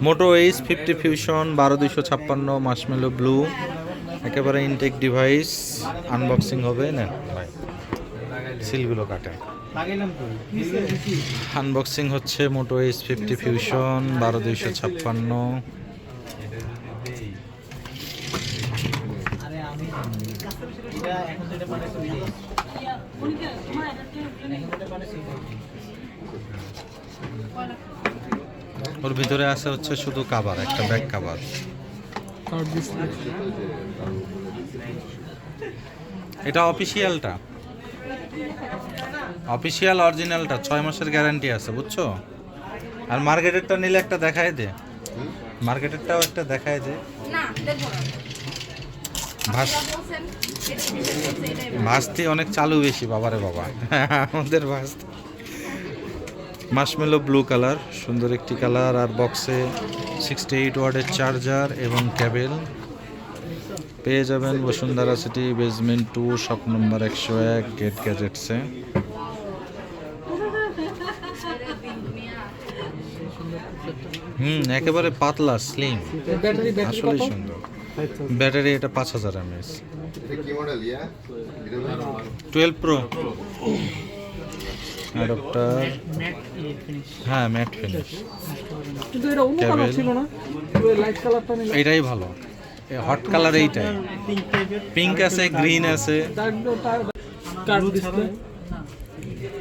মোটো H50 fusion 12256 Marshmallow blue, একেবারে intact device. Unboxing হবে না ভাই, সিলগুলো কাটে। আনবক্সিং হচ্ছে মোটো H50 ফিউশন 12256। ওর ভিতরে আছে হচ্ছে শুধু কাভার, একটা ব্যাক কাভার। এটা অফিসিয়ালটা, অফিসিয়াল অরিজিনালটা 6 মাসের গ্যারান্টি আছে, বুঝছো? আর মার্কেটেরটা নিলে একটা দেখায় দে, মার্কেটেরটাও একটা দেখায় দে। ভাস্তি অনেক চালু বেশি, বাবারে বাবা। আমাদের ভাস্তি মার্শমেলো ব্লু কালার, সুন্দর একটি কালার। আর বক্সে 68 ওয়াটের চার্জার এবং কেবল পেয়ে যাবেন Bashundhara city basement 2 shop number 101 gate গ্যাজেটসে। একেবারে পাতলা স্লিম, আসলেই সুন্দর। ব্যাটারি এটা 5000 mAh। 12 প্রো অ্যাডাপ্টার, হ্যাঁ ম্যাট ফিনিশ। এইটাই ভালো, হট কালার এইটাই। পিঙ্ক আছে, গ্রিন আছে,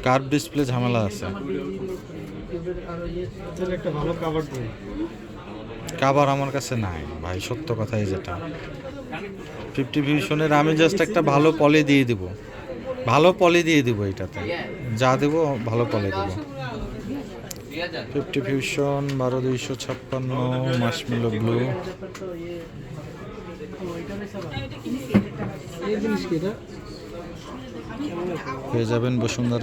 কার্ভ ডিসপ্লে ঝামেলা আছে। কাভার আমার কাছে নাই ভাই, সত্য কথাই যেটা। 50 ফিউশনের আমি জাস্ট একটা ভালো পলি দিয়ে দিব, ভালো পলি দিয়ে দিব, এইটাতে যা দেবো ভালো পলি দেব। 50 ফিউশন 12256 মার্শমেলো ব্লু। পেয়ে যাবেন বসুন্ধরা